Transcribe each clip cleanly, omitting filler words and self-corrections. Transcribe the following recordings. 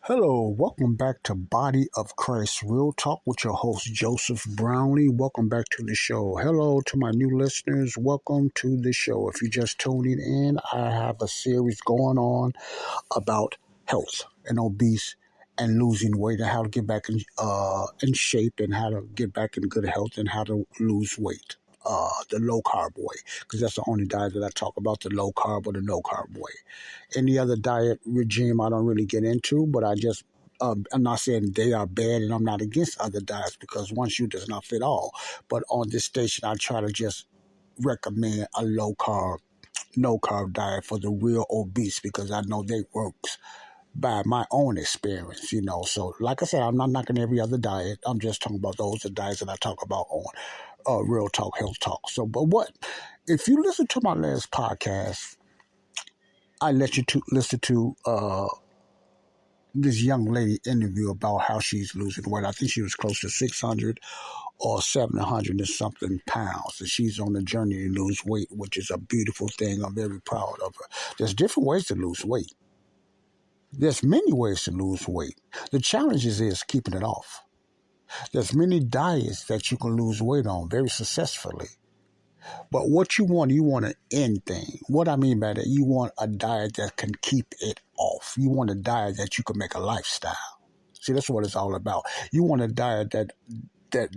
Hello, welcome back to Body of Christ Real Talk with your host Joseph Brownlee. Welcome back to the show. Hello to my new listeners. Welcome to the show. If you're just tuning in, I have a series going on about health and obese and losing weight and how to get back in shape and how to get back in good health and how to lose weight. The low carb way, because that's the only diet that I talk about, the low carb or the no carb way. Any other diet regime I don't really get into, but I'm not saying they are bad and I'm not against other diets because one shoe does not fit all. But on this station, I try to just recommend a low carb, no carb diet for the real obese because I know they works by my own experience. So, like I said, I'm not knocking every other diet. I'm just talking about those are diets that I talk about on Real Talk, Health Talk. So, but if you listen to my last podcast, I let you to listen to this young lady interview about how she's losing weight. I think she was close to 600 or 700 and something pounds. And she's on a journey to lose weight, which is a beautiful thing. I'm very proud of her. There's different ways to lose weight. There's many ways to lose weight. The challenge is keeping it off. There's many diets that you can lose weight on very successfully. But what you want an end thing. What I mean by that, you want a diet that can keep it off. You want a diet that you can make a lifestyle. See, that's what it's all about. You want a diet that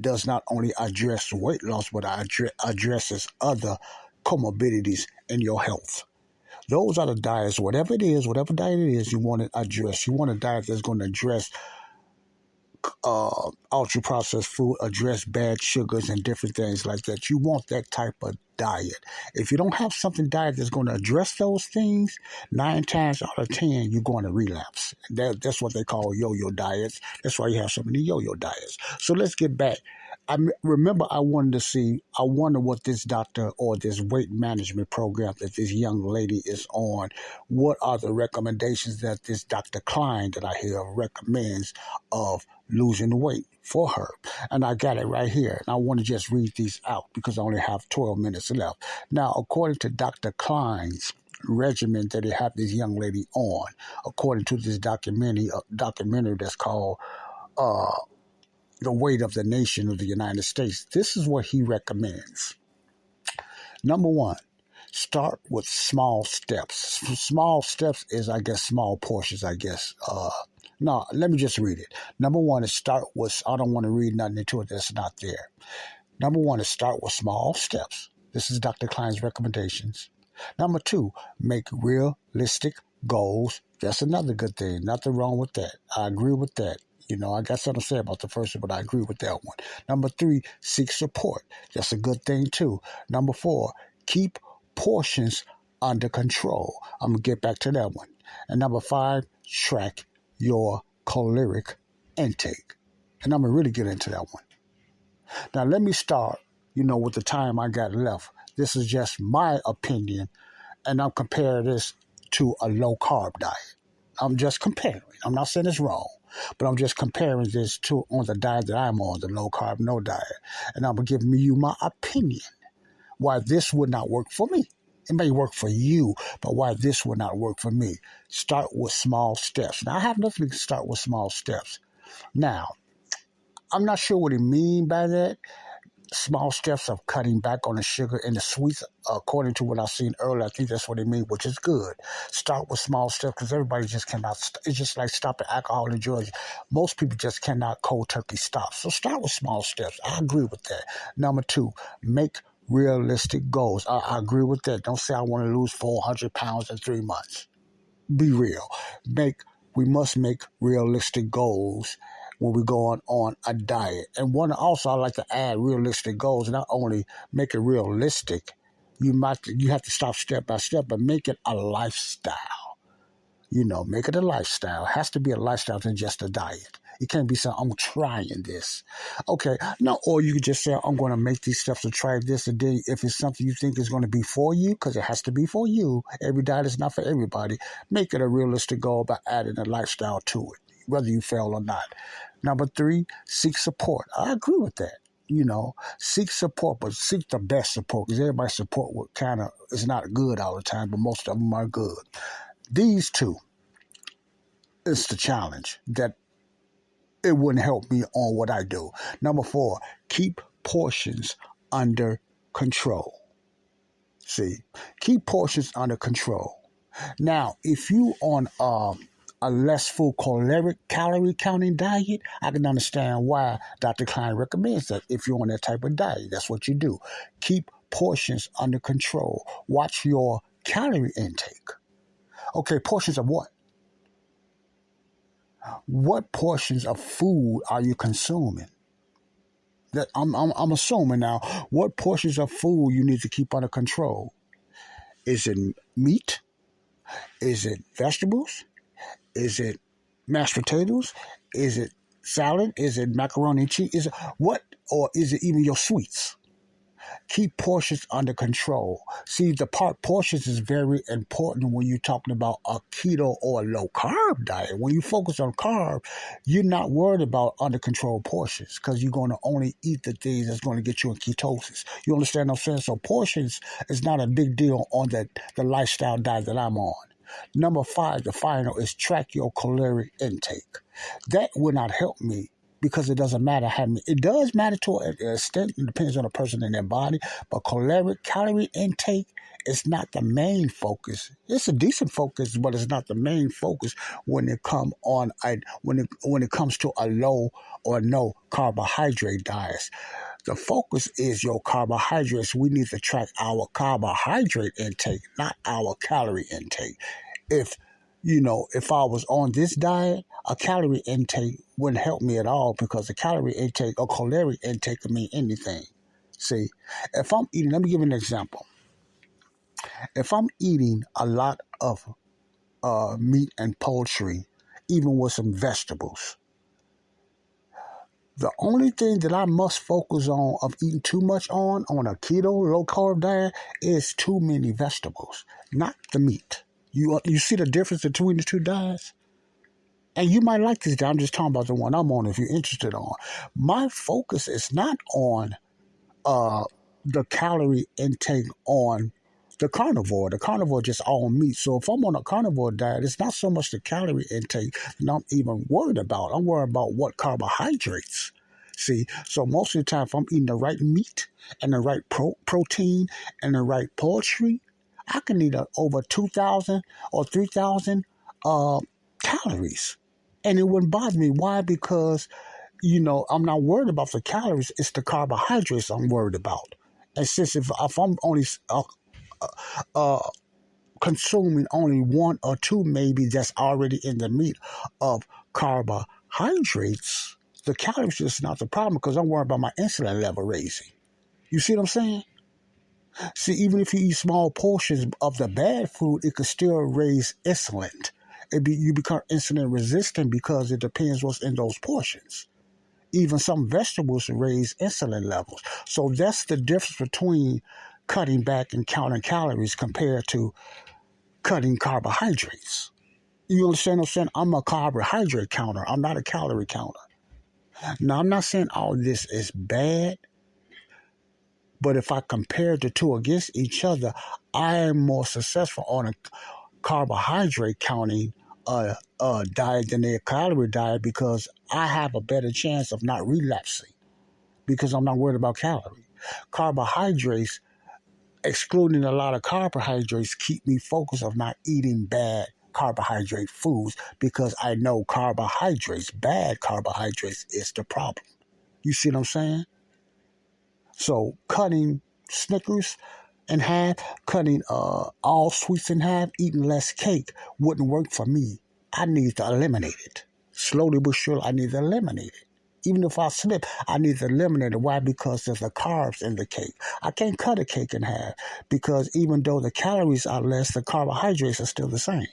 does not only address weight loss, but addresses other comorbidities in your health. Those are the diets, whatever diet it is, you want to address. You want a diet that's going to address ultra processed food, address bad sugars and different things like that. You want that type of diet. If you don't have something diet that's going to address those things, 9 times out of 10 you're going to relapse. That's what they call yo-yo diets. That's why you have so many yo-yo diets. So let's get back. I wonder what this doctor or this weight management program that this young lady is on, what are the recommendations that this Dr. Klein that I hear recommends of losing weight for her. And I got it right here. And I want to just read these out because I only have 12 minutes left. Now, according to Dr. Klein's regimen that they have this young lady on, according to this documentary that's called The Weight of the Nation of the United States, this is what he recommends. Number 1, start with small steps. Small steps is, I guess, small portions, I guess. No, let me just read it. Number 1 is start with, I don't want to read nothing into it that's not there. Number 1 is start with small steps. This is Dr. Klein's recommendations. Number 2, make realistic goals. That's another good thing. Nothing wrong with that. I agree with that. I got something to say about the first one, but I agree with that one. Number 3, seek support. That's a good thing too. Number 4, keep portions under control. I'm going to get back to that one. And number 5, track your caloric intake. And I'm going to really get into that one. Now, let me start, with the time I got left. This is just my opinion, and I'm comparing this to a low-carb diet. I'm just comparing. I'm not saying it's wrong, but I'm just comparing this to on the diet that I'm on, the low-carb, no diet. And I'm giving you my opinion why this would not work for me. It may work for you, but why this would not work for me. Start with small steps. Now, I have nothing to start with small steps. Now, I'm not sure what he mean by that. Small steps of cutting back on the sugar and the sweets, according to what I've seen earlier. I think that's what they mean, which is good. Start with small steps because everybody just cannot. It's just like stopping alcohol and drugs. Most people just cannot cold turkey stop. So start with small steps. I agree with that. Number 2, make realistic goals. I agree with that. Don't say I want to lose 400 pounds in 3 months. Be real. We must make realistic goals when we're going on a diet. And one also, I like to add realistic goals. Not only make it realistic, you have to stop step by step, but make it a lifestyle. Make it a lifestyle. It has to be a lifestyle than just a diet. It can't be saying, I'm trying this. Okay. No, or you could just say, I'm going to make these steps to try this. And then if it's something you think is going to be for you, because it has to be for you, every diet is not for everybody, make it a realistic goal by adding a lifestyle to it, whether you fail or not. Number 3, seek support. I agree with that. Seek support, but seek the best support because everybody's support is not good all the time, but most of them are good. These 2, It's the challenge that it wouldn't help me on what I do. Number 4, keep portions under control. See, keep portions under control. Now, if you on a less full calorie counting diet, I can understand why Dr. Klein recommends that. If you're on that type of diet, that's what you do. Keep portions under control. Watch your calorie intake. Okay, portions of what? What portions of food are you consuming? That I'm assuming now. What portions of food you need to keep under control? Is it meat? Is it vegetables? Is it mashed potatoes? Is it salad? Is it macaroni and cheese? Is it what? Or is it even your sweets? Keep portions under control. See, the part portions is very important when you're talking about a keto or a low carb diet. When you focus on carb, you're not worried about under control portions because you're going to only eat the things that's going to get you in ketosis. You understand what I'm saying? So portions is not a big deal on the lifestyle diet that I'm on. Number 5, the final, is track your calorie intake. That will not help me because it doesn't matter how many. It does matter to an extent. It depends on the person and their body. But calorie intake is not the main focus. It's a decent focus, but it's not the main focus when it comes to a low or no carbohydrate diet. The focus is your carbohydrates. We need to track our carbohydrate intake, not our calorie intake. If I was on this diet, a calorie intake wouldn't help me at all because a calorie intake or calorie intake can mean anything. See, if I'm eating, let me give you an example. If I'm eating a lot of meat and poultry, even with some vegetables, the only thing that I must focus on of eating too much on a keto, low-carb diet is too many vegetables, not the meat. You see the difference between the two diets? And you might like this diet. I'm just talking about the one I'm on if you're interested on. My focus is not on the calorie intake on the carnivore. The carnivore just all meat. So if I'm on a carnivore diet, it's not so much the calorie intake that I'm even worried about. I'm worried about what carbohydrates. See, so most of the time, if I'm eating the right meat and the right protein and the right poultry, I can eat over 2,000 or 3,000 calories. And it wouldn't bother me. Why? Because, I'm not worried about the calories. It's the carbohydrates I'm worried about. And since if I'm only consuming only 1 or 2 maybe that's already in the meat of carbohydrates, the calories is not the problem because I'm worried about my insulin level raising. You see what I'm saying? See, even if you eat small portions of the bad food, it could still raise insulin. You become insulin resistant because it depends what's in those portions. Even some vegetables raise insulin levels. So that's the difference between cutting back and counting calories compared to cutting carbohydrates. You understand what I'm saying? I'm a carbohydrate counter. I'm not a calorie counter. Now, I'm not saying all this is bad, but if I compare the two against each other, I am more successful on a carbohydrate counting diet than a calorie diet because I have a better chance of not relapsing because I'm not worried about calories. Carbohydrates, excluding a lot of carbohydrates, keep me focused of not eating bad carbohydrate foods because I know bad carbohydrates is the problem. You see what I'm saying? So cutting Snickers in half, cutting all sweets in half, eating less cake wouldn't work for me. I need to eliminate it. Slowly but surely, I need to eliminate it. Even if I slip, I need to eliminate it. Why? Because there's the carbs in the cake. I can't cut a cake in half because even though the calories are less, the carbohydrates are still the same.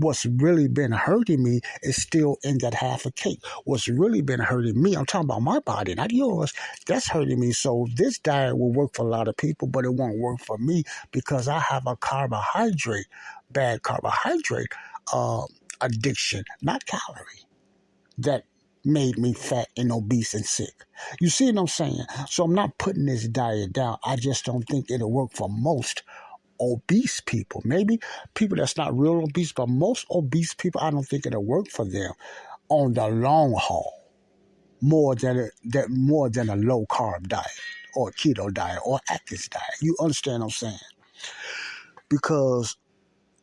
What's really been hurting me is still in that half a cake. What's really been hurting me, I'm talking about my body, not yours, that's hurting me. So this diet will work for a lot of people, but it won't work for me because I have a bad carbohydrate addiction, not calorie, that made me fat and obese and sick. You see what I'm saying? So I'm not putting this diet down. I just don't think it'll work for most obese people, maybe people that's not real obese, but most obese people, I don't think it'll work for them on the long haul more than a low carb diet or a keto diet or Atkins diet. You understand what I'm saying? Because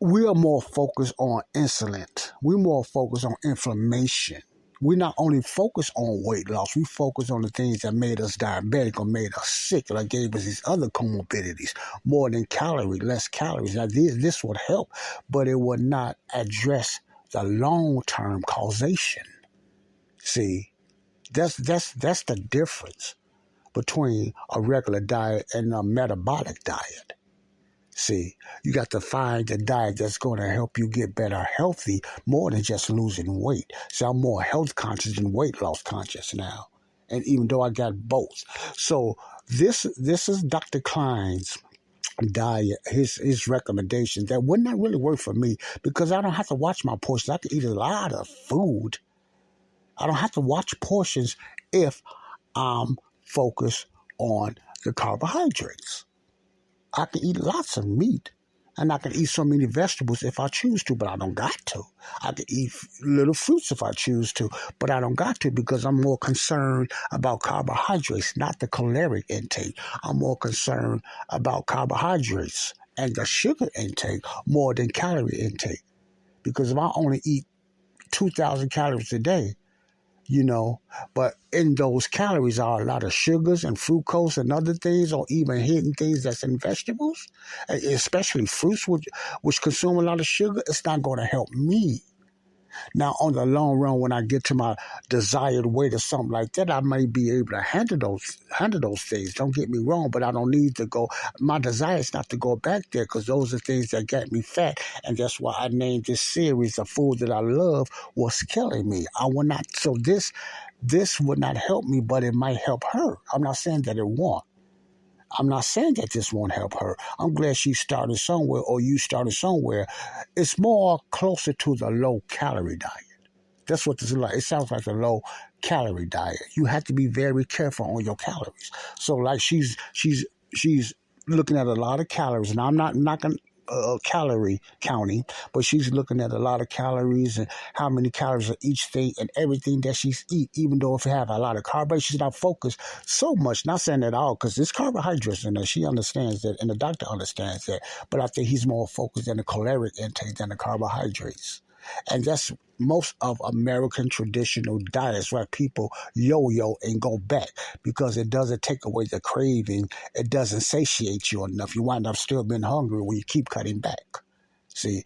we are more focused on insulin. We're more focused on inflammation. We not only focus on weight loss, we focus on the things that made us diabetic or made us sick, or gave us these other comorbidities, more than less calories. Now, this would help, but it would not address the long-term causation. See, that's the difference between a regular diet and a metabolic diet. See, you got to find a diet that's going to help you get better healthy more than just losing weight. So I'm more health conscious than weight loss conscious now. And even though I got both. So this is Dr. Klein's diet, his recommendations that would not really work for me because I don't have to watch my portions. I can eat a lot of food. I don't have to watch portions if I'm focused on the carbohydrates. I can eat lots of meat, and I can eat so many vegetables if I choose to, but I don't got to. I can eat little fruits if I choose to, but I don't got to because I'm more concerned about carbohydrates, not the caloric intake. I'm more concerned about carbohydrates and the sugar intake more than calorie intake. Because if I only eat 2,000 calories a day, but in those calories are a lot of sugars and fructose and other things, or even hidden things that's in vegetables, especially fruits, which consume a lot of sugar. It's not going to help me. Now, on the long run, when I get to my desired weight or something like that, I may be able to handle those things. Don't get me wrong, but I don't need to go. My desire is not to go back there because those are things that get me fat, and that's why I named this series "The Food That I Love Was Killing Me." I will not. So this would not help me, but it might help her. I'm not saying that it won't. I'm not saying that this won't help her. I'm glad she started somewhere or you started somewhere. It's more closer to the low-calorie diet. That's what this is like. It sounds like a low-calorie diet. You have to be very careful on your calories. So, like she's looking at a lot of calories, and I'm not knocking calorie counting, but she's looking at a lot of calories and how many calories of each thing and everything that she's eat, even though if you have a lot of carbohydrates, she's not focused so much, not saying at all, because there's carbohydrates in there. She understands that, and the doctor understands that, but I think he's more focused on the caloric intake than the carbohydrates. And that's most of American traditional diets where people yo-yo and go back because it doesn't take away the craving. It doesn't satiate you enough. You wind up still being hungry when you keep cutting back. See,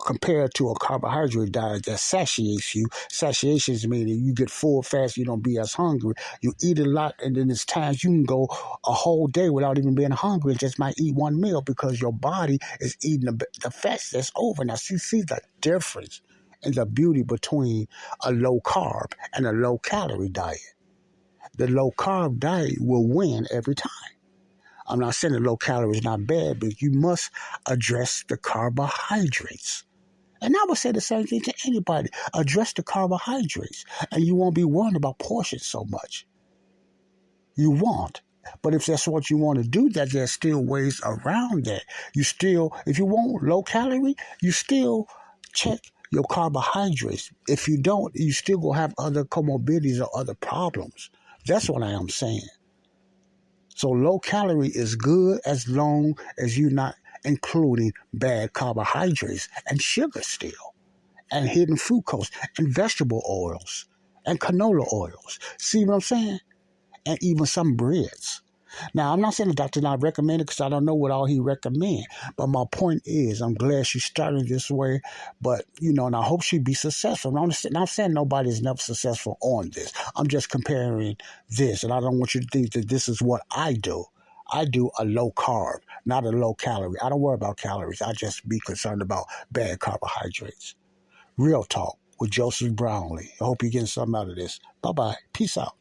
compared to a carbohydrate diet that satiates you, satiation is meaning you get full fast, you don't be as hungry. You eat a lot, and then there's times you can go a whole day without even being hungry and just might eat one meal because your body is eating the fats that's over. Now, see the difference and the beauty between a low carb and a low calorie diet. The low carb diet will win every time. I'm not saying that low calorie is not bad, but you must address the carbohydrates. And I would say the same thing to anybody. Address the carbohydrates, and you won't be worrying about portions so much. You won't. But if that's what you want to do, that there's still ways around that. If you want low calorie, you still check your carbohydrates. If you don't, you still going to have other comorbidities or other problems. That's what I am saying. So low calorie is good as long as you're not including bad carbohydrates and sugar still, and hidden fructose and vegetable oils and canola oils. See what I'm saying? And even some breads. Now, I'm not saying the doctor not recommend it because I don't know what all he recommend. But my point is, I'm glad she started this way. But, and I hope she be successful. I'm not saying nobody's never successful on this. I'm just comparing this. And I don't want you to think that this is what I do. I do a low carb, not a low calorie. I don't worry about calories. I just be concerned about bad carbohydrates. Real talk with Joseph Brownlee. I hope you're getting something out of this. Bye-bye. Peace out.